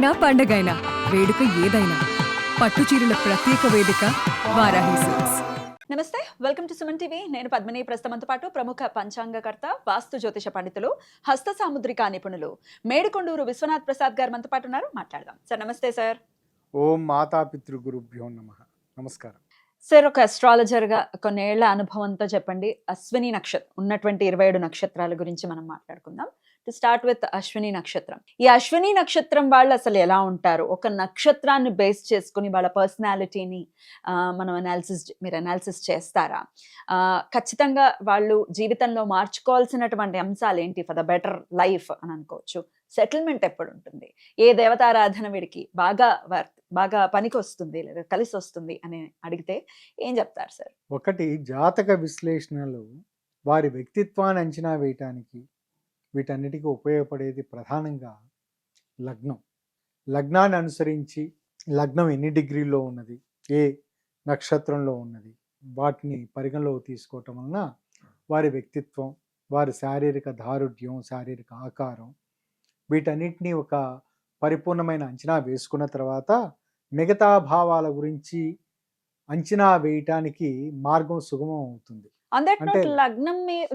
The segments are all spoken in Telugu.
నా పండగైనా వేడుక ఏదైనా పట్టు చీరల ప్రత్యేక వేదిక వారాహి సిల్క్స్. నమస్తే, వెల్కమ్ టు సుమన్ టీవీ. నేను పద్మిని. ప్రస్తుతంతో పాటు ప్రముఖ పంచాంగకర్త, వాస్తు జ్యోతిష పండితులు, హస్త సాముద్రిక నిపుణులు మేడికొండూరు విశ్వనాథ్ ప్రసాద్ గారు మనతో పాటు ఉన్నారు. మాట్లాడదాం సార్. నమస్తే సార్. ఓం మాతాపితృ గురుభ్యో నమః. నమస్కారం సార్, ఒక అస్ట్రాలజర్గా కొన్నేళ్ల అనుభవంతో చెప్పండి, అశ్విని నక్షత్రం ఉన్నటువంటి 27 నక్షత్రాల గురించి మనం మాట్లాడుకుందాం. టు స్టార్ట్ విత్ అశ్విని నక్షత్రం. ఈ అశ్విని నక్షత్రం వాళ్ళు అసలు ఎలా ఉంటారు? ఒక నక్షత్రాన్ని బేస్ చేసుకుని వాళ్ళ పర్సనాలిటీని మనం మీరు అనాలిసిస్ చేస్తారా? ఖచ్చితంగా వాళ్ళు జీవితంలో మార్చుకోవాల్సినటువంటి అంశాలు ఏంటి ఫర్ ద బెటర్ లైఫ్ అని అనుకోవచ్చు? సెటిల్మెంట్ ఎప్పుడు ఉంటుంది? ఏ దేవతారాధన వీడికి బాగా పనికి వస్తుంది లేదా కలిసి వస్తుంది అని అడిగితే ఏం చెప్తారు సార్? ఒకటి, జాతక విశ్లేషణలు వారి వ్యక్తిత్వాన్ని అంచనా వేయటానికి వీటన్నిటికీ ఉపయోగపడేది ప్రధానంగా లగ్నం. లగ్నాన్ని అనుసరించి లగ్నం ఎన్ని డిగ్రీల్లో ఉన్నది, ఏ నక్షత్రంలో ఉన్నది, వాటిని పరిగణలోకి తీసుకోవటం వలన వారి వ్యక్తిత్వం, వారి శారీరక దారుఢ్యం, శారీరక ఆకారం, వీటన్నిటినీ ఒక పరిపూర్ణమైన అంచనా వేసుకున్న తర్వాత మిగతా భావాల గురించి అంచనా వేయటానికి మార్గం సుగమం అవుతుంది.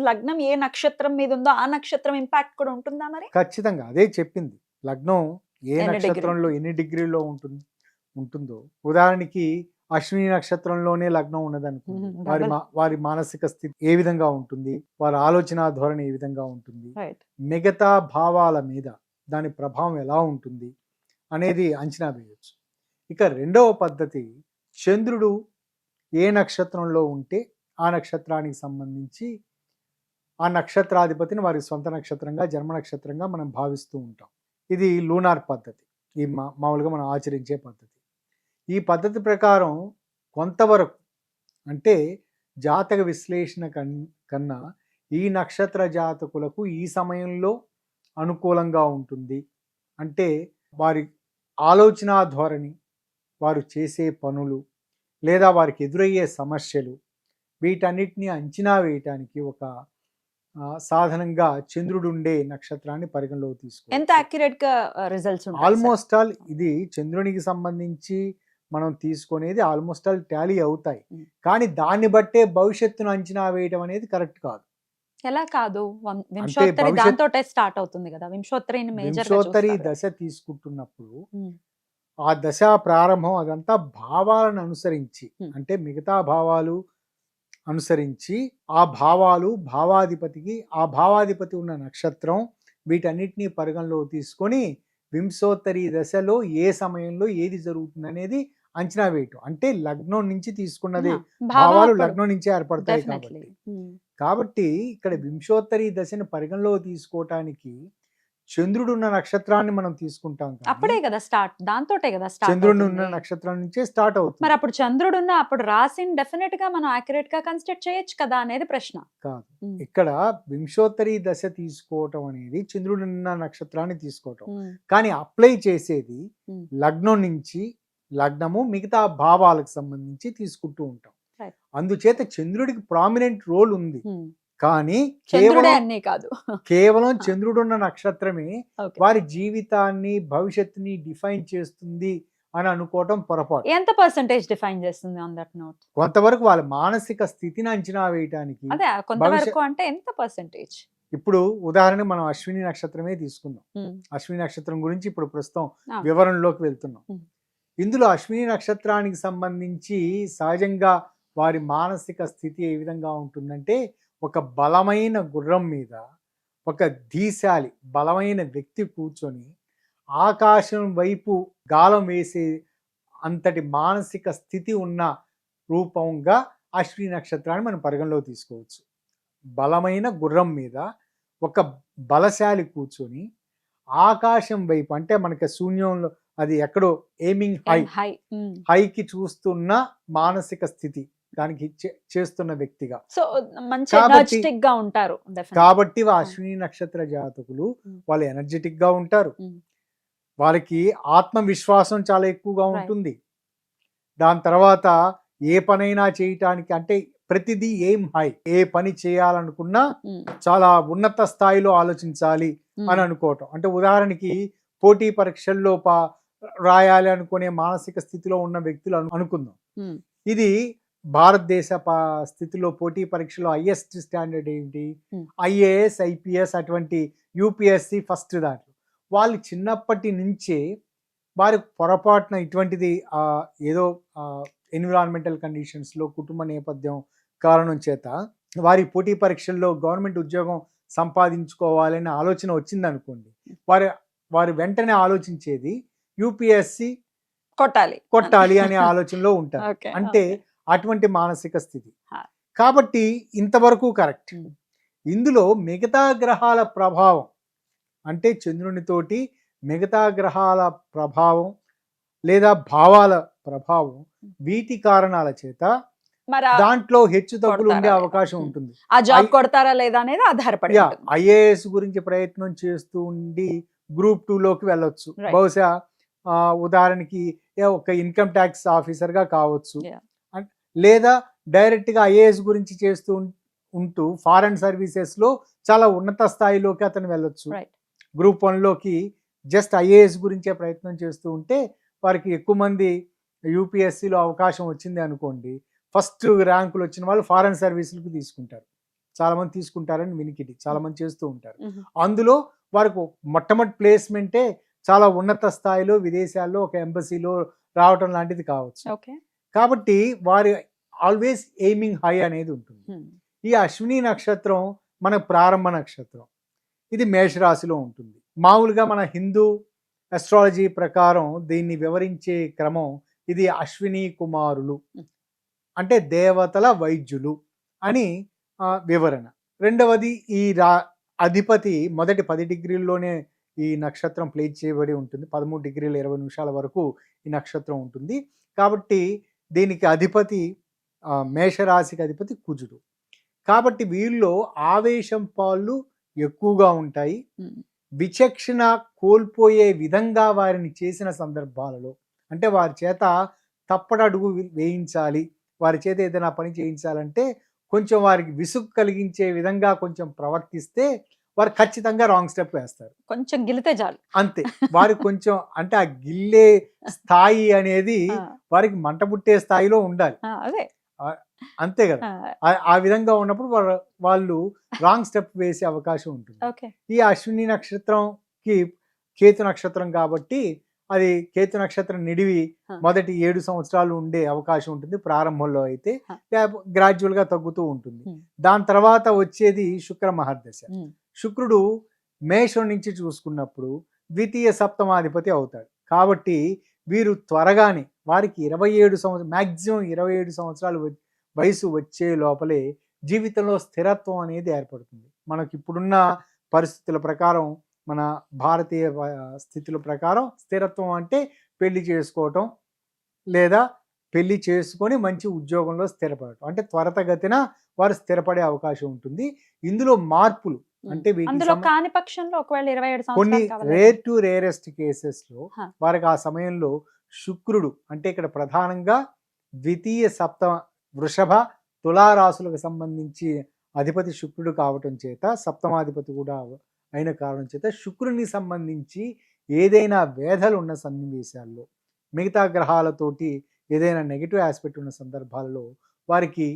లగ్నం ఏ నక్షత్రం మీద ఉందో ఆ నక్షత్రం ఇంపాక్ట్ కూడా ఉంటుందా మరి? ఖచ్చితంగా అదే చెప్పింది. లగ్నం ఏ నక్షత్రంలో ఎన్ని డిగ్రీలో ఉంటుందో, ఉదాహరణకి అశ్విని నక్షత్రంలోనే లగ్నం ఉన్నదనుకోండి, వారి మానసిక స్థితి ఏ విధంగా ఉంటుంది, వారి ఆలోచన ధోరణి ఏ విధంగా ఉంటుంది, మిగతా భావాల మీద దాని ప్రభావం ఎలా ఉంటుంది అనేది అంచనా వేయవచ్చు. ఇక రెండవ పద్ధతి, చంద్రుడు ఏ నక్షత్రంలో ఉంటే ఆ నక్షత్రానికి సంబంధించి ఆ నక్షత్రాధిపతిని వారి సొంత నక్షత్రంగా, జన్మ నక్షత్రంగా మనం భావిస్తూ ఉంటాం. ఇది లూనార్ పద్ధతి, ఈ మామూలుగా మనం ఆచరించే పద్ధతి. ఈ పద్ధతి ప్రకారం కొంతవరకు, అంటే జాతక విశ్లేషణ కన్నా ఈ నక్షత్ర జాతకులకు ఈ సమయంలో అనుకూలంగా ఉంటుంది, అంటే వారి ఆలోచన ధోరణి, వారు చేసే పనులు, లేదా వారికి ఎదురయ్యే సమస్యలు, వీటన్నిటిని అంచనా వేయటానికి ఒక సాధనంగా చంద్రుడు ఉండే నక్షత్రాన్ని పరిగణలోకి తీసుకోవాలి. ఎంత అక్యురేట్ గా రిజల్ట్స్ ఉంటాయి? ఆల్మోస్ట్ ఆల్ ఇది చంద్రునికి సంబంధించి మనం తీసుకునేది ఆల్మోస్ట్ ఆల్ టాలీ అవుతాయి. కానీ దాన్ని బట్టే భవిష్యత్తును అంచనా వేయడం అనేది కరెక్ట్ కాదు. ఎలా కాదు? దాంతోటే స్టార్ట్ అవుతుంది కదా. వింశోత్తరి దశ తీసుకుంటున్నప్పుడు ఆ దశ ప్రారంభం అదంతా భావాలను అనుసరించి, అంటే మిగతా భావాలు అనుసరించి ఆ భావాలు భావాధిపతికి, ఆ భావాధిపతి ఉన్న నక్షత్రం, వీటన్నిటినీ పరిగణలో తీసుకొని వింశోత్తరి దశలో ఏ సమయంలో ఏది జరుగుతుంది అనేది అంచనా వేయటం. అంటే లగ్నం నుంచి తీసుకున్నది, భావాలు లగ్నం నుంచి ఏర్పడతాయి కాబట్టి ఇక్కడ వింశోత్తరి దశను పరిగణలో తీసుకోవటానికి చంద్రుడు ఉన్న నక్షత్రాన్ని మనం తీసుకుంటాం. అప్పుడే కదా స్టార్ట్, దాంతోటే కదా చంద్రుడు ఉన్న నక్షత్రం నుంచే స్టార్ట్ అవుతుంది. మరి అప్పుడు చంద్రుడు ఉన్న అప్పుడు రాశిని డెఫినెట్ గా మనం యాక్యురేట్ గా కన్సిడర్ చేయొచ్చు కదా అనేది ప్రశ్న. కాదు, ఇక్కడ వింశోత్తరి దశ తీసుకోవటం అనేది చంద్రుడు ఉన్న నక్షత్రాన్ని తీసుకోవటం, కానీ అప్లై చేసేది లగ్నం నుంచి, లగ్నము మిగతా భావాలకు సంబంధించి తీసుకుంటూ ఉంటాం. అందుచేత చంద్రుడికి ప్రామినెంట్ రోల్ ఉంది, కానీ కేవలం చంద్రుడున్న నక్షత్రమే వారి జీవితాన్ని, భవిష్యత్తుని డిఫైన్ చేస్తుంది అని అనుకోవటం పొరపాటు. ఎంత పర్సెంటేజ్ డిఫైన్ చేస్తుంది ఆన్ దట్ నోట్? కొంతవరకు వాళ్ళ మానసిక స్థితిని అంచనా వేయటానికి. అదే కొంతవరకు అంటే ఎంత పర్సెంటేజ్? ఇప్పుడు ఉదాహరణ మనం అశ్విని నక్షత్రమే తీసుకుందాం. అశ్విని నక్షత్రం గురించి ఇప్పుడు ప్రస్తుతం వివరణలోకి వెళ్తున్నాం. ఇందులో అశ్విని నక్షత్రానికి సంబంధించి సహజంగా వారి మానసిక స్థితి ఏ విధంగా ఉంటుందంటే, ఒక బలమైన గుర్రం మీద ఒక ధీశాలి బలమైన వ్యక్తి కూర్చొని ఆకాశం వైపు గాలం వేసే అంతటి మానసిక స్థితి ఉన్న రూపంగా అశ్విని నక్షత్రాన్ని మనం పరిగణలో తీసుకోవచ్చు. బలమైన గుర్రం మీద ఒక బలశాలి కూర్చొని ఆకాశం వైపు, అంటే మనకి శూన్యంలో అది ఎక్కడో ఎయిమింగ్ హైకి చూస్తున్న మానసిక స్థితి దానికి చేస్తున్న వ్యక్తిగా, కాబట్టి అశ్విని నక్షత్ర జాతకులు వాళ్ళు ఎనర్జెటిక్ గా ఉంటారు. వాళ్ళకి ఆత్మవిశ్వాసం చాలా ఎక్కువగా ఉంటుంది. దాని తర్వాత ఏ పనైనా చేయటానికి, అంటే ప్రతిదీ ఎయిమ్ హై, ఏ పని చేయాలనుకున్నా చాలా ఉన్నత స్థాయిలో ఆలోచించాలి అని అనుకోవటం. అంటే ఉదాహరణకి పోటీ పరీక్షల్లో రాయాలి అనుకునే మానసిక స్థితిలో ఉన్న వ్యక్తులు అనుకుందాం. ఉమ్, ఇది భారతదేశ స్థితిలో పోటీ పరీక్షలో హైయెస్ట్ స్టాండర్డ్ ఏంటి? Hmm. ఐఏఎస్, ఐపీఎస్, అటువంటి యూపీఎస్సి ఫస్ట్ దాంట్లో. వాళ్ళు చిన్నప్పటి నుంచే వారి పొరపాటున ఇటువంటిది ఏదో ఎన్విరాన్మెంటల్ కండిషన్స్లో కుటుంబ నేపథ్యం కారణం చేత వారి పోటీ పరీక్షల్లో గవర్నమెంట్ ఉద్యోగం సంపాదించుకోవాలనే ఆలోచన వచ్చింది అనుకోండి, వారు వెంటనే ఆలోచించేది యూపీఎస్సి కొట్టాలి అనే ఆలోచనలో ఉంటారు. Okay, అంటే okay. అటువంటి మానసిక స్థితి. హా. కాబట్టి ఇంతవరకు కరెక్ట్. Hmm. ఇందులో మిగతా గ్రహాల ప్రభావం అంటే చంద్రునితోటి మిగతా గ్రహాల ప్రభావం లేదా భావాల ప్రభావం, వీటి కారణాల చేత మరి దాంట్లో హెచ్చు తగ్గులు ఉండే కొడతారా అవకాశం లేదా? ఉంటుంది. ఆ జాబ్ కొడతారా లేదా అనేది ఆధారపడి ఉంటుంది. ఐఏఎస్ గురించి ప్రయత్నం చేస్తూ ఉండి గ్రూప్ 2లోకి వెళ్ళొచ్చు. Right. బహుశా ఉదాహరణకి ఒక ఇన్కమ్ ట్యాక్స్ ఆఫీసర్గా కావచ్చు. Yeah. లేదా డైరెక్ట్గా ఐఏఎస్ గురించి చేస్తూ ఉంటూ ఫారెన్ సర్వీసెస్లో చాలా ఉన్నత స్థాయిలోకి అతను వెళ్ళొచ్చు. Right. గ్రూప్ 1లోకి జస్ట్ ఐఏఎస్ గురించే ప్రయత్నం చేస్తూ ఉంటే వారికి ఎక్కువ మంది యూపీఎస్సిలో అవకాశం వచ్చింది అనుకోండి, ఫస్ట్ ర్యాంకులు వచ్చిన వాళ్ళు ఫారెన్ సర్వీసులకు తీసుకుంటారు. చాలామంది తీసుకుంటారని వినికిడి, చాలామంది చేస్తూ ఉంటారు. Mhm. అందులో వారికి మొట్టమొదటి ప్లేస్మెంటే చాలా ఉన్నత స్థాయిలో విదేశాల్లో ఒక ఎంబసీలో రావటం లాంటిది కావచ్చు. Okay. కాబట్టి వారి ఆల్వేస్ ఎయిమింగ్ హై అనేది ఉంటుంది. Hmm. ఈ అశ్విని నక్షత్రం మన ప్రారంభ నక్షత్రం. ఇది మేషరాశిలో ఉంటుంది. మామూలుగా మన హిందూ అస్ట్రాలజీ ప్రకారం దీన్ని వివరించే క్రమం ఇది అశ్విని కుమారులు అంటే దేవతల వైద్యులు అని వివరణ. రెండవది ఈ అధిపతి మొదటి 10 డిగ్రీల్లోనే ఈ నక్షత్రం ప్లేస్ చేయబడి ఉంటుంది. 13 డిగ్రీల 20 నిమిషాల వరకు ఈ నక్షత్రం ఉంటుంది. కాబట్టి దీనికి అధిపతి మేషరాశికి అధిపతి కుజుడు. కాబట్టి వీళ్ళలో ఆవేశం పాళ్ళు ఎక్కువగా ఉంటాయి. విచక్షణ కోల్పోయే విధంగా వారిని చేసిన సందర్భాలలో, అంటే వారి చేత తప్పడడుగు వేయించాలి, వారి చేత ఏదైనా పని చేయించాలంటే కొంచెం వారికి విసుగు కలిగించే విధంగా కొంచెం ప్రవర్తిస్తే వారు ఖచ్చితంగా రాంగ్ స్టెప్ వేస్తారు. కొంచెం గిలితే చాలు, అంతే. వారికి కొంచెం అంటే ఆ గిల్లే స్థాయి అనేది వారికి మంట పుట్టే స్థాయిలో ఉండాలి. అదే అంతే కదా. ఆ విధంగా ఉన్నప్పుడు వాళ్ళు రాంగ్ స్టెప్ వేసే అవకాశం ఉంటుంది. ఈ అశ్విని నక్షత్రంకి కేతు నక్షత్రం కాబట్టి అది కేతు నక్షత్రం నిడివి మొదటి 7 సంవత్సరాలు ఉండే అవకాశం ఉంటుంది ప్రారంభంలో. అయితే గ్రాడ్యువల్ గా తగ్గుతూ ఉంటుంది. దాని తర్వాత వచ్చేది శుక్ర మహర్దశ. శుక్రుడు మేషం నుంచి చూసుకున్నప్పుడు ద్వితీయ సప్తమాధిపతి అవుతాడు. కాబట్టి వీరు త్వరగానే వారికి 27 సంవత్సరాలు మ్యాక్సిమం 27 సంవత్సరాలు వయసు వచ్చే లోపలే జీవితంలో స్థిరత్వం అనేది ఏర్పడుతుంది. మనకి ఇప్పుడున్న పరిస్థితుల ప్రకారం, మన భారతీయ స్థితుల ప్రకారం స్థిరత్వం అంటే పెళ్లి చేసుకోవటం లేదా పెళ్లి చేసుకొని మంచి ఉద్యోగంలో స్థిరపడటం, అంటే త్వరితగతిన వారు స్థిరపడే అవకాశం ఉంటుంది. ఇందులో మార్పులు అంటే కాని పక్షంలో ఒకవేళ 27 కొన్ని రేర్ టు రేరెస్ట్ కేసెస్ లో వారికి ఆ సమయంలో శుక్రుడు అంటే ఇక్కడ ప్రధానంగా ద్వితీయ సప్తమ వృషభ తులారాశులకు సంబంధించి అధిపతి శుక్రుడు కావటం చేత, సప్తమాధిపతి కూడా అయిన కారణం చేత శుక్రుని సంబంధించి ఏదైనా వేధలు ఉన్న సన్నివేశాల్లో, మిగతా గ్రహాలతోటి ఏదైనా నెగిటివ్ ఆస్పెక్ట్ ఉన్న సందర్భాలలో వారికి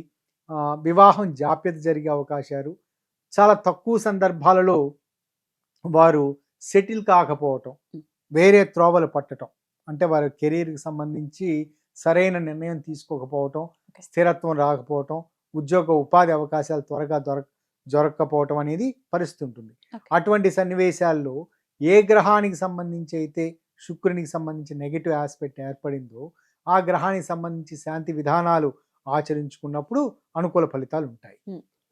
వివాహం జాప్యత జరిగే అవకాశాలు, చాలా తక్కువ సందర్భాలలో వారు సెటిల్ కాకపోవటం, వేరే త్రోవలు పట్టడం, అంటే వారి కెరీర్కి సంబంధించి సరైన నిర్ణయం తీసుకోకపోవటం, స్థిరత్వం రాకపోవటం, ఉద్యోగ ఉపాధి అవకాశాలు త్వరగా దొరక్కపోవటం అనేది పరిస్థితి ఉంటుంది. అటువంటి సన్నివేశాల్లో ఏ గ్రహానికి సంబంధించి అయితే శుక్రునికి సంబంధించి నెగిటివ్ ఆస్పెక్ట్ ఏర్పడిందో ఆ గ్రహానికి సంబంధించి శాంతి విధానాలు ఆచరించుకున్నప్పుడు అనుకూల ఫలితాలు ఉంటాయి.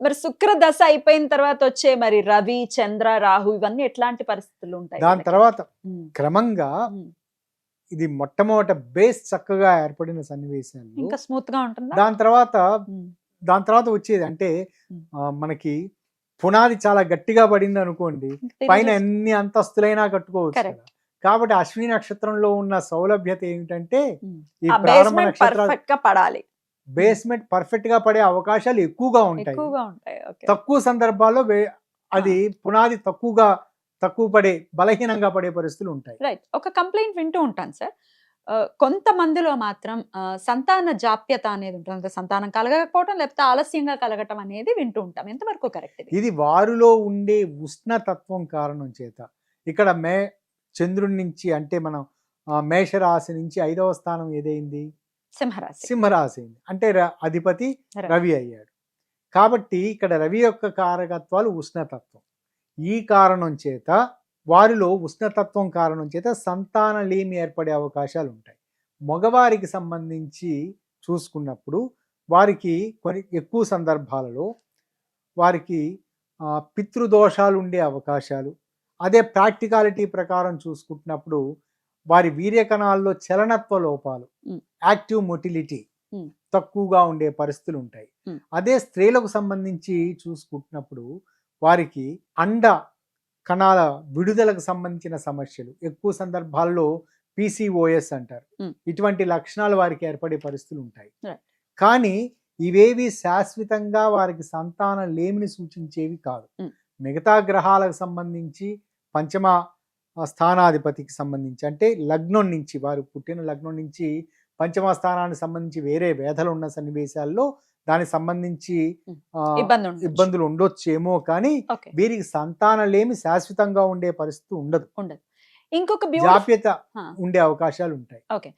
మరి శుక్ర దశ అయిపోయిన తర్వాత వచ్చే మరి రవి, చంద్ర, రాహు ఇవన్నీ ఎట్లాంటి పరిస్థితులు ఉంటాయి? దాని తర్వాత క్రమంగా ఇది మొట్టమొదట బేస్ చక్కగా ఏర్పడిన సన్నివేశాలు ఇంకా స్మూత్ గా ఉంటుంది. దాని తర్వాత వచ్చేది అంటే మనకి పునాది చాలా గట్టిగా పడింది అనుకోండి, పైన ఎన్ని అంతస్తులైనా కట్టుకోవచ్చు కదా. కాబట్టి అశ్విని నక్షత్రంలో ఉన్న సౌలభ్యత ఏమిటంటే ఈ ప్రారంభ నక్షత్రాలు పడాలి, బేస్మెంట్ పర్ఫెక్ట్ గా పడే అవకాశాలు ఎక్కువగా ఉంటాయి. తక్కువ సందర్భాల్లో అది పునాది తక్కువగా తక్కువ పడే బలహీనంగా పడే పరిస్థితులు ఉంటాయి. రైట్. ఒక కంప్లైంట్ వింటూ ఉంటాను సార్. కొంతమందిలో మాత్రం సంతాన జాప్యత అనేది ఉంటుంది. అంటే సంతానం కలగకపోవటం లేకపోతే ఆలస్యంగా కలగటం అనేది వింటూ ఉంటాం. ఎంతవరకు కరెక్ట్ ఇది? ఇది వారిలో ఉండే ఉష్ణతత్వం కారణం చేత. ఇక్కడ చంద్రుడి నుంచి అంటే మనం మేషరాశి నుంచి 5వ స్థానం ఏదైంది? సింహరాశి. సింహరాశి అయింది. అంటే అధిపతి రవి. రవి అయ్యాడు. కాబట్టి ఇక్కడ రవి యొక్క కారకత్వాలు ఉష్ణతత్వం. ఈ కారణం చేత వారిలో ఉష్ణతత్వం కారణం చేత సంతానలేమి ఏర్పడే అవకాశాలు ఉంటాయి. మగవారికి సంబంధించి చూసుకున్నప్పుడు వారికి కొన్ని ఎక్కువ సందర్భాలలో వారికి పితృదోషాలు ఉండే అవకాశాలు. అదే ప్రాక్టికాలిటీ ప్రకారం చూసుకుంటున్నప్పుడు వారి వీర్యకణాల్లో చలనత్వ లోపాలు, యాక్టివ్ మొటిలిటీ తక్కువగా ఉండే పరిస్థితులు ఉంటాయి. అదే స్త్రీలకు సంబంధించి చూసుకుంటున్నప్పుడు వారికి అండ కణాల విడుదలకు సంబంధించిన సమస్యలు, ఎక్కువ సందర్భాల్లో PCOS అంటారు, ఇటువంటి లక్షణాలు వారికి ఏర్పడే పరిస్థితులు ఉంటాయి. కానీ ఇవేవి శాశ్వతంగా వారికి సంతానం లేమిని సూచించేవి కాదు. మిగతా గ్రహాలకు సంబంధించి పంచమ స్థానాధిపతికి సంబంధించి అంటే లగ్నం నుంచి, వారు పుట్టిన లగ్నం నుంచి పంచమ స్థానానికి సంబంధించి వేరే వేధలు ఉన్న సన్నివేశాల్లో దానికి సంబంధించి ఇబ్బందులు ఉండొచ్చేమో, కానీ వీరికి సంతానలేమి శాశ్వతంగా ఉండే పరిస్థితి ఉండదు. ఇంకొక జాప్యత ఉండే అవకాశాలు ఉంటాయి. ఓకే.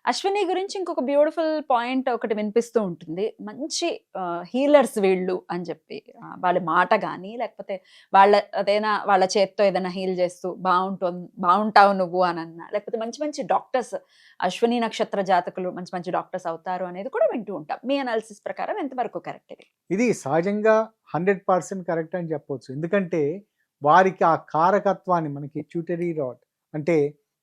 అశ్విని గురించి ఇంకొక బ్యూటిఫుల్ పాయింట్ ఒకటి వినిపిస్తూ ఉంటుంది. మంచి హీలర్స్ వీళ్ళు అని చెప్పి, వాళ్ళ మాట కానీ లేకపోతే వాళ్ళ చేత్తో ఏదైనా హీల్ చేస్తూ బాగుంటావు నువ్వు అని అన్నా, లేకపోతే మంచి మంచి డాక్టర్స్ అశ్విని నక్షత్ర జాతకులు మంచి మంచి డాక్టర్స్ అవుతారు అనేది కూడా వింటూ ఉంటాం. మీ అనాలిసిస్ ప్రకారం ఎంతవరకు కరెక్ట్ ఇది? ఇది సహజంగా 100% కరెక్ట్ అని చెప్పవచ్చు. ఎందుకంటే వారికి ఆ కారకత్వాన్ని, మనకి ట్యూటరీ రాడ్ అంటే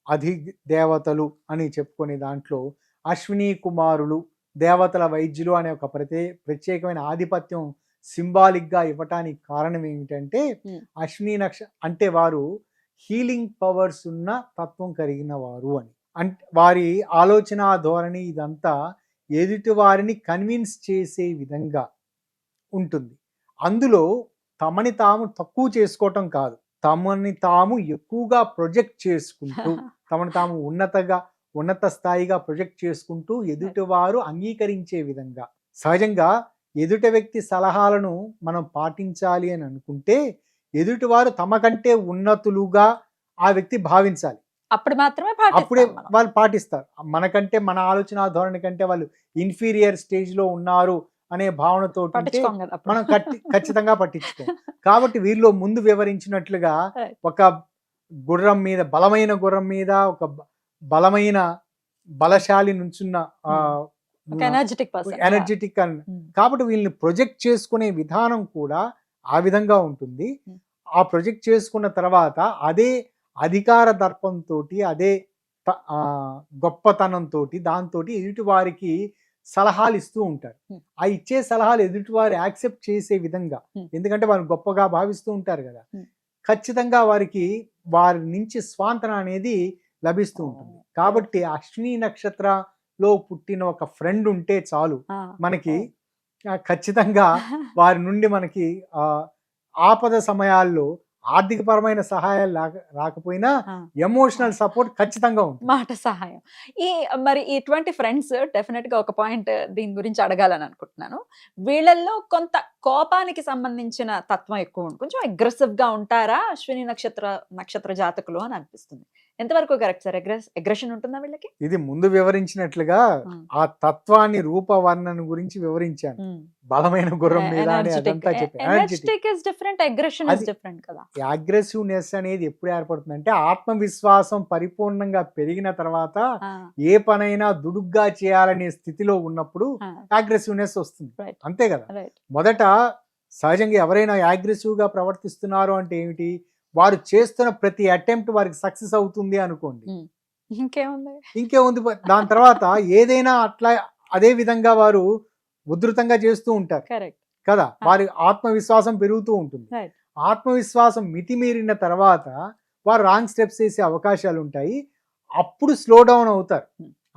అధిదేవతలు అని చెప్పుకునే దాంట్లో అశ్విని కుమారులు, దేవతల వైద్యులు అనే ఒక ప్రత్యేకమైన ఆధిపత్యం సింబాలిక్గా ఇవ్వటానికి కారణం ఏమిటంటే అశ్విని అంటే వారు హీలింగ్ పవర్స్ ఉన్న తత్వం కలిగిన వారు అని. అంటే వారి ఆలోచన ధోరణి ఇదంతా ఎదుటి వారిని కన్విన్స్ చేసే విధంగా ఉంటుంది. అందులో తమని తాము తక్కువ చేసుకోవటం కాదు, తమని తాము ఎక్కువగా ప్రొజెక్ట్ చేసుకుంటూ, తమను తాము ఉన్నత స్థాయిగా ప్రొజెక్ట్ చేసుకుంటూ ఎదుటివారు అంగీకరించే విధంగా. సహజంగా ఎదుటి వ్యక్తి సలహాలను మనం పాటించాలి అని అనుకుంటే ఎదుటివారు తమ కంటే ఉన్నతులుగా ఆ వ్యక్తి భావించాలి. అప్పుడే వాళ్ళు పాటిస్తారు. మనకంటే, మన ఆలోచన ధోరణి కంటే వాళ్ళు ఇన్ఫీరియర్ స్టేజ్ లో ఉన్నారు అనే భావనతో మనం ఖచ్చితంగా పట్టించుకోం. కాబట్టి వీరిలో ముందు వివరించినట్లుగా ఒక గుర్రం మీద, బలమైన గుర్రం మీద ఒక బలమైన బలశాలి నుంచున్న ఎనర్జెటిక్ అని, కాబట్టి వీళ్ళని ప్రొజెక్ట్ చేసుకునే విధానం కూడా ఆ విధంగా ఉంటుంది. ఆ ప్రొజెక్ట్ చేసుకున్న తర్వాత అదే అధికార దర్పంతో, అదే గొప్పతనంతో, దాంతో ఎదుటి వారికి సలహాలు ఇస్తూ ఉంటారు. ఆ ఇచ్చే సలహాలు ఎదుటివారు యాక్సెప్ట్ చేసే విధంగా, ఎందుకంటే వారు గొప్పగా భావిస్తూ ఉంటారు కదా, ఖచ్చితంగా వారి నుంచి స్వాంతన అనేది లభిస్తూ ఉంటుంది. కాబట్టి అశ్విని నక్షత్రలో పుట్టిన ఒక ఫ్రెండ్ ఉంటే చాలు మనకి, ఖచ్చితంగా వారి నుండి మనకి ఆపద సమయాల్లో ఆర్థికపరమైన సహాయాలు రాకపోయినా ఎమోషనల్ సపోర్ట్ ఖచ్చితంగా ఉంటుంది, మాట సహాయం. మరి ఇటువంటి ఫ్రెండ్స్ డెఫినెట్ గా ఒక పాయింట్ దీని గురించి అడగాలని అనుకుంటున్నాను. వీళ్ళల్లో కొంత కోపానికి సంబంధించిన తత్వం ఎక్కువ ఉంటుంది, కొంచెం అగ్రెసివ్ గా ఉంటారా అశ్విని నక్షత్ర జాతకులు అని అనిపిస్తుంది. ఎంతవరకు కరెక్ట్ సార్? అగ్రెషన్ ఉంటుందా వీళ్ళకి? ఇది ముందు వివరించినట్లుగా ఆ తత్వాన్ని రూపవర్ణన గురించి వివరించాను. బలమైన గుర్రం మీద అగ్రెసివ్నెస్ అనేది ఎప్పుడు ఏర్పడుతుందంటే ఆత్మవిశ్వాసం పరిపూర్ణంగా పెరిగిన తర్వాత ఏ పనైనా దుడుగ్గా చేయాలనే స్థితిలో ఉన్నప్పుడు అగ్రెసివ్నెస్ వస్తుంది, అంతే కదా. మొదట సహజంగా ఎవరైనా అగ్రెసివ్ గా ప్రవర్తిస్తున్నారు అంటే ఏమిటి, వారు చేస్తున్న ప్రతి అటెంప్ట్ వారికి సక్సెస్ అవుతుంది అనుకోండి, ఇంకేముంది. దాని తర్వాత ఏదైనా అట్లా అదే విధంగా వారు ఉధృతంగా చేస్తూ ఉంటారు కదా, వారి ఆత్మవిశ్వాసం పెరుగుతూ ఉంటుంది. ఆత్మవిశ్వాసం మితిమీరిన తర్వాత వారు రాంగ్ స్టెప్స్ వేసే అవకాశాలు ఉంటాయి. అప్పుడు స్లో డౌన్ అవుతారు,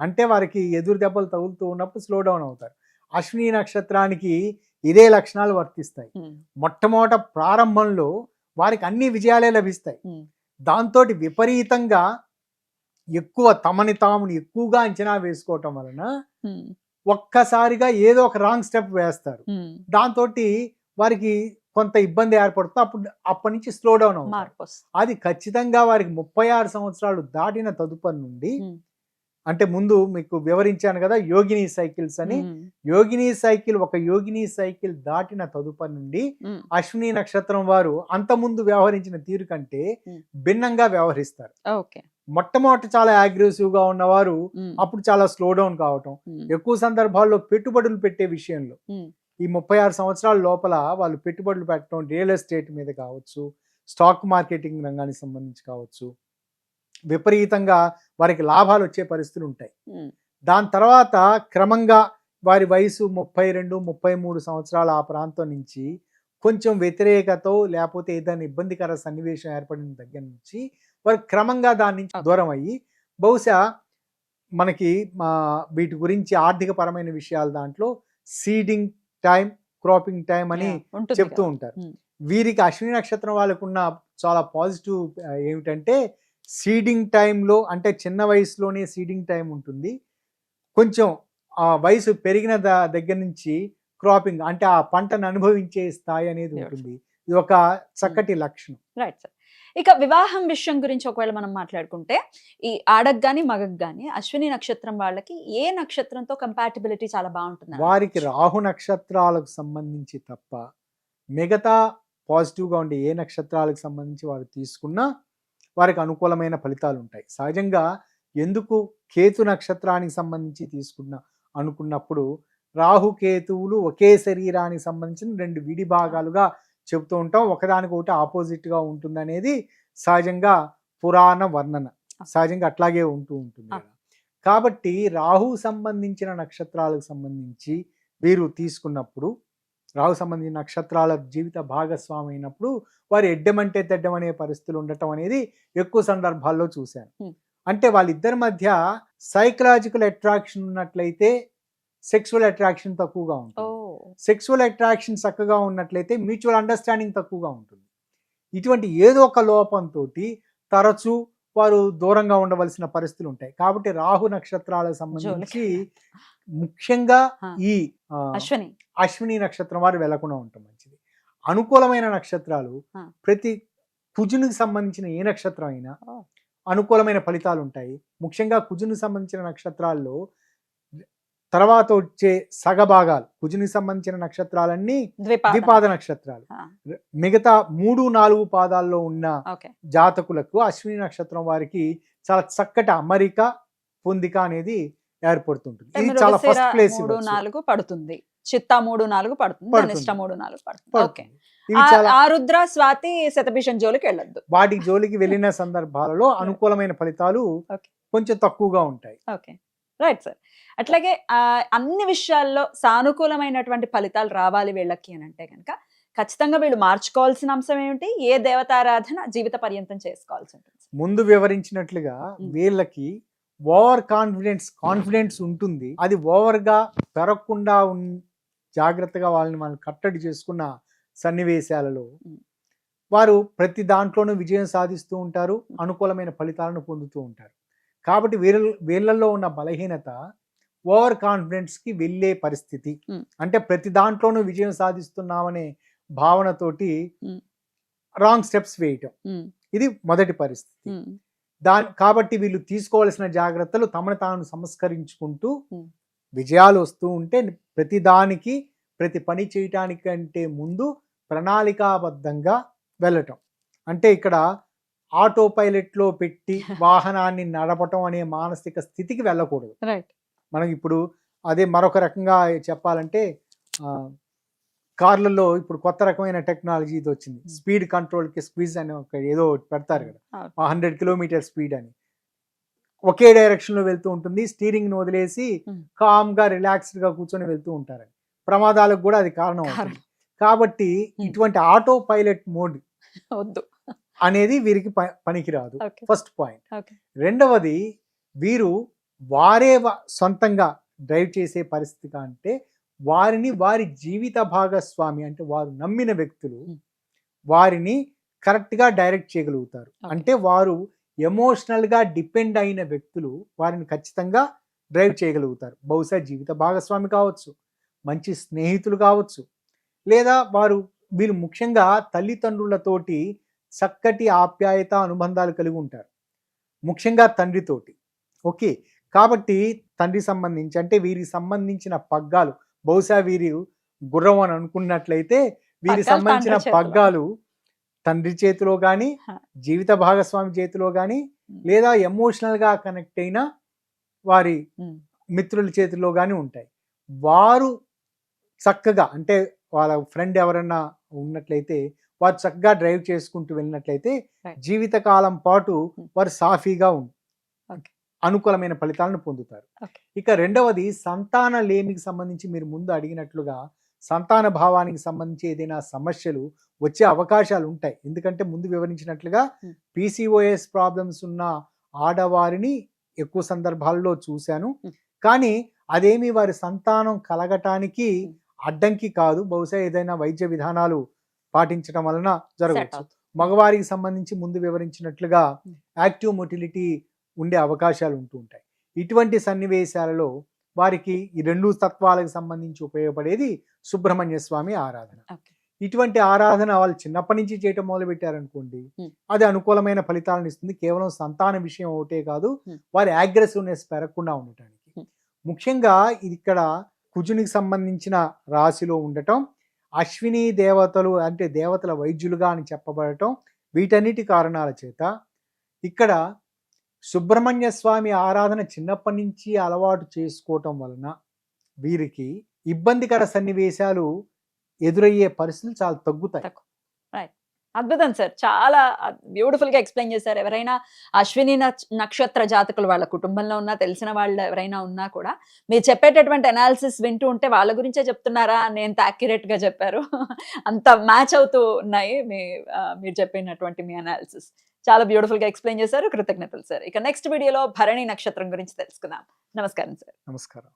అంటే వారికి ఎదురు దెబ్బలు తగులుతూ ఉన్నప్పుడు స్లో డౌన్ అవుతారు. అశ్విని నక్షత్రానికి ఇదే లక్షణాలు వర్తిస్తాయి. మొట్టమొదట ప్రారంభంలో వారికి అన్ని విజయాలే లభిస్తాయి, దాంతో విపరీతంగా ఎక్కువ తమని తాముని ఎక్కువగా అంచనా వేసుకోవటం వలన ఒక్కసారిగా ఏదో ఒక రాంగ్ స్టెప్ వేస్తారు. దాంతో వారికి కొంత ఇబ్బంది ఏర్పడుతుంది. అప్పటి నుంచి స్లో డౌన్ అవుతుంది. మార్పు వస్తుంది. అది ఖచ్చితంగా వారికి 36 సంవత్సరాలు దాటిన తదుపరి నుండి, అంటే ముందు మీకు వివరించాను కదా యోగిని సైకిల్స్ అని. యోగిని సైకిల్ దాటిన తదుపరి నుండి అశ్విని నక్షత్రం వారు అంతకుముందు వ్యవహరించిన తీరు కంటే భిన్నంగా వ్యవహరిస్తారు. ఓకే. మొట్టమొదటి చాలా అగ్రెసివ్ గా ఉన్నవారు అప్పుడు చాలా స్లో డౌన్ కావటం, ఎక్కువ సందర్భాల్లో పెట్టుబడులు పెట్టే విషయంలో ఈ 36 సంవత్సరాల లోపల వాళ్ళు పెట్టుబడులు పెట్టడం రియల్ ఎస్టేట్ మీద కావచ్చు, స్టాక్ మార్కెటింగ్ రంగానికి సంబంధించి కావచ్చు, విపరీతంగా వారికి లాభాలు వచ్చే పరిస్థితులు ఉంటాయి. దాని తర్వాత క్రమంగా వారి వయసు 32, 33 సంవత్సరాల ఆ ప్రాంతం నుంచి కొంచెం వ్యతిరేకత లేకపోతే ఏదైనా ఇబ్బందికర సన్నివేశం ఏర్పడిన దగ్గర నుంచి వారు క్రమంగా దాని నుంచి దూరం అయ్యి, బహుశా మనకి వీటి గురించి ఆర్థిక పరమైన విషయాల దాంట్లో సీడింగ్ టైం, క్రాపింగ్ టైం అని చెప్తూ ఉంటారు. వీరికి అశ్విని నక్షత్రం వాళ్ళకున్న చాలా పాజిటివ్ ఏమిటంటే సీడింగ్ టైంలో, అంటే చిన్న వయసులోనే సీడింగ్ టైం ఉంటుంది. కొంచెం ఆ వయసు పెరిగిన దగ్గర నుంచి క్రాపింగ్, అంటే ఆ పంటను అనుభవించే స్థాయి అనేది ఉంటుంది. ఇది ఒక చక్కటి లక్షణం. Right sir. ఇక వివాహం విషయం గురించి ఒకవేళ మనం మాట్లాడుకుంటే, ఈ ఆడకు గాని మగకు గాని అశ్విని నక్షత్రం వాళ్ళకి ఏ నక్షత్రంతో కంపాటిబిలిటీ చాలా బాగుంటుంది? వారికి రాహు నక్షత్రాలకు సంబంధించి తప్ప మిగతా పాజిటివ్గా ఉండే ఏ నక్షత్రాలకు సంబంధించి వారు తీసుకున్నా వారికి అనుకూలమైన ఫలితాలు ఉంటాయి. సహజంగా ఎందుకు కేతు నక్షత్రానికి సంబంధించి అనుకున్నప్పుడు రాహుకేతువులు ఒకే శరీరానికి సంబంధించిన 2 విడి భాగాలుగా చెబుతూ ఉంటాం. ఒకదానికొకటి ఆపోజిట్గా ఉంటుంది అనేది సహజంగా పురాణ వర్ణన, సహజంగా అట్లాగే ఉంటుంది కదా. కాబట్టి రాహు సంబంధించిన నక్షత్రాలకు సంబంధించి వీరు తీసుకున్నప్పుడు, రాహు సంబంధించిన నక్షత్రాల జీవిత భాగస్వామి అయినప్పుడు వారు ఎడ్డమంటే తెడ్డమనే పరిస్థితులు ఉండటం అనేది ఎక్కువ సందర్భాల్లో చూశాను. అంటే వాళ్ళిద్దరి మధ్య సైకలాజికల్ అట్రాక్షన్ ఉన్నట్లయితే సెక్సువల్ అట్రాక్షన్ తక్కువగా ఉంటుంది. సెక్సువల్ అట్రాక్షన్ చక్కగా ఉన్నట్లయితే మ్యూచువల్ అండర్స్టాండింగ్ తక్కువగా ఉంటుంది. ఇటువంటి ఏదో ఒక లోపంతో తరచూ వారు దూరంగా ఉండవలసిన పరిస్థితులు ఉంటాయి. కాబట్టి రాహు నక్షత్రాలకు సంబంధించి ముఖ్యంగా ఈ అశ్విని నక్షత్రం వారు వెళ్లకుండా ఉండటం మంచిది. అనుకూలమైన నక్షత్రాలు ప్రతి కుజునికి సంబంధించిన ఏ నక్షత్రం అయినా అనుకూలమైన ఫలితాలు ఉంటాయి. ముఖ్యంగా కుజునికి సంబంధించిన నక్షత్రాల్లో తర్వాత వచ్చే సగభాగాలు కుజునికి సంబంధించిన నక్షత్రాలన్నీ ద్విపాద నక్షత్రాలు. మిగతా 3-4 పాదాల్లో ఉన్న జాతకులకు అశ్విని నక్షత్రం వారికి చాలా చక్కటి అమరిక, పొందిక అనేది ఏర్పడుతుంటుంది. ఇది చాలా ఫస్ట్ ప్లేస్. 3-4 పడుతుంది, చిత్తా 3-4 పడుతుంది, ధనిష్ట 3-4 పడుతుంది. ఆరుద్ర, స్వాతి, శతభిషం జోలికి వెళ్ళొద్దు. వాటి జోలికి వెళ్ళిన సందర్భాలలో అనుకూలమైన ఫలితాలు కొంచెం తక్కువగా ఉంటాయి. Okay, right sir. అట్లాగే అన్ని విషయాల్లో సానుకూలమైనటువంటి ఫలితాలు రావాలి వీళ్ళకి అని అంటే కనుక ఖచ్చితంగా వీళ్ళు మార్చుకోవాల్సిన అంశం ఏమిటి? ఏ దేవతారాధన జీవిత పర్యంతం చేసుకోవాల్సి ఉంటుంది? ముందు వివరించినట్లుగా వీళ్ళకి ఓవర్ కాన్ఫిడెన్స్ ఉంటుంది. అది ఓవర్ గా పెరగకుండా జాగ్రత్తగా వాళ్ళని మనం కట్టడి చేసుకున్న సన్నివేశాలలో వారు ప్రతి దాంట్లోనూ విజయం సాధిస్తూ ఉంటారు, అనుకూలమైన ఫలితాలను పొందుతూ ఉంటారు. కాబట్టి వీళ్ళల్లో ఉన్న బలహీనత ఓవర్ కాన్ఫిడెన్స్ కి వెళ్ళే పరిస్థితి. అంటే ప్రతి దాంట్లోనూ విజయం సాధిస్తున్నామనే భావనతోటి రాంగ్ స్టెప్స్ వేయటం, ఇది మొదటి పరిస్థితి. కాబట్టి వీళ్ళు తీసుకోవాల్సిన జాగ్రత్తలు తమను తాను సంస్కరించుకుంటూ విజయాలు వస్తూ ఉంటే ప్రతి పని చేయటానికంటే ముందు ప్రణాళికాబద్ధంగా వెళ్ళటం. అంటే ఇక్కడ ఆటో పైలట్ లో పెట్టి వాహనాన్ని నడపటం అనే మానసిక స్థితికి వెళ్ళకూడదు. మనకి ఇప్పుడు అదే మరొక రకంగా చెప్పాలంటే కార్లలో ఇప్పుడు కొత్త రకమైన టెక్నాలజీ ఇది వచ్చింది. స్పీడ్ కంట్రోల్ కి స్క్వీజ్ అని ఏదో పెడతారు కదా, 100 కిలోమీటర్ స్పీడ్ అని. ఒకే డైరెక్షన్ లో వెళ్తూ ఉంటుంది, స్టీరింగ్ ని వదిలేసి కామ్ గా రిలాక్స్డ్ గా కూర్చొని వెళ్తూ ఉంటారు. ప్రమాదాలకు కూడా అది కారణం అవుతుంది. కాబట్టి ఇటువంటి ఆటో పైలట్ మోడ్ వద్దు అనేది వీరికి పనికిరాదు. First point. రెండవది, వీరు వారే సొంతంగా డ్రైవ్ చేసే పరిస్థితి కంటే వారి జీవిత భాగస్వామి అంటే వారు నమ్మిన వ్యక్తులు వారిని కరెక్ట్గా డైరెక్ట్ చేయగలుగుతారు. Okay. అంటే వారు ఎమోషనల్గా డిపెండ్ అయిన వ్యక్తులు వారిని ఖచ్చితంగా డ్రైవ్ చేయగలుగుతారు. బహుశా జీవిత భాగస్వామి కావచ్చు, మంచి స్నేహితులు కావచ్చు, లేదా వీళ్ళు ముఖ్యంగా తల్లిదండ్రులతోటి చక్కటి ఆప్యాయత అనుబంధాలు కలిగి ఉంటారు, ముఖ్యంగా తండ్రితోటి. ఓకే, కాబట్టి తండ్రి సంబంధించి అంటే వీరికి సంబంధించిన పగ్గాలు, బహుశా వీరు గుర్రం అని అనుకున్నట్లయితే వీరికి పగ్గాలు సంబంధించిన తండ్రి చేతిలో. పగ్గాలు తండ్రి చేతిలో కానీ, హ. జీవిత భాగస్వామి చేతిలో కానీ, లేదా ఎమోషనల్గా కనెక్ట్ అయిన వారి ఉమ్. మిత్రుల చేతిలో కానీ ఉంటాయి. వారు చక్కగా అంటే వాళ్ళ ఫ్రెండ్ ఎవరన్నా ఉన్నట్లయితే వారు చక్కగా డ్రైవ్ చేసుకుంటూ వెళ్ళినట్లయితే Right. జీవితకాలం పాటు వారు సాఫీగా Okay. అనుకూలమైన ఫలితాలను పొందుతారు. Okay. ఇక రెండవది సంతాన లేమికి సంబంధించి మీరు ముందు అడిగినట్లుగా సంతాన భావానికి సంబంధించి ఏదైనా సమస్యలు వచ్చే అవకాశాలు ఉంటాయి. ఎందుకంటే ముందు వివరించినట్లుగా Hmm. పీసీఓఎస్ ప్రాబ్లమ్స్ ఉన్న ఆడవారిని ఎక్కువ సందర్భాల్లో చూశాను. Hmm. కానీ అదేమి వారి సంతానం కలగటానికి అడ్డంకి కాదు. బహుశా ఏదైనా వైద్య విధానాలు పాటించడం వలన Set జరగవచ్చు. అవుతుంది. మగవారికి సంబంధించి ముందు వివరించినట్లుగా Hmm. యాక్టివ్ మొటిలిటీ ఉండే అవకాశాలు ఉంటూ ఉంటాయి. ఇటువంటి సన్నివేశాలలో వారికి ఈ రెండు తత్వాలకు సంబంధించి ఉపయోగపడేది సుబ్రహ్మణ్య స్వామి ఆరాధన. Okay. ఇటువంటి ఆరాధన వాళ్ళు చిన్నప్పటి నుంచి చేయటం మొదలు పెట్టారనుకోండి, Hmm. అది అనుకూలమైన ఫలితాలను ఇస్తుంది. కేవలం సంతాన విషయం ఒకటే కాదు, Hmm. వారి అగ్రెసివ్నెస్ పెరగకుండా ఉండటానికి. Hmm. ముఖ్యంగా ఇది ఇక్కడ కుజునికి సంబంధించిన రాశిలో ఉండటం, అశ్విని దేవతలు అంటే దేవతల వైద్యులుగా అని చెప్పబడటం, వీటన్నిటి కారణాల చేత ఇక్కడ సుబ్రహ్మణ్య స్వామి ఆరాధన చిన్నప్పటి నుంచి అలవాటు చేసుకోవటం వలన వీరికి ఇబ్బందికర సన్నివేశాలు ఎదురయ్యే పరిస్థితులు చాలా తగ్గుతాయి. అద్భుతం సార్, చాలా బ్యూటిఫుల్ గా ఎక్స్ప్లెయిన్ చేశారు. ఎవరైనా అశ్విని నక్షత్ర జాతకులు వాళ్ళ కుటుంబంలో ఉన్నా, తెలిసిన వాళ్ళు ఎవరైనా ఉన్నా కూడా మీరు చెప్పేటటువంటి అనాలిసిస్ వింటూ ఉంటే వాళ్ళ గురించే చెప్తున్నారా అని ఎంత యాక్యురేట్ గా చెప్పారు. అంత మ్యాచ్ అవుతూ ఉన్నాయి మీరు చెప్పినటువంటి మీ అనాలిసిస్. చాలా బ్యూటిఫుల్ గా ఎక్స్ప్లెయిన్ చేశారు. కృతజ్ఞతలు సార్. ఇక నెక్స్ట్ వీడియోలో భరణి నక్షత్రం గురించి తెలుసుకుందాం. నమస్కారం సార్. నమస్కారం.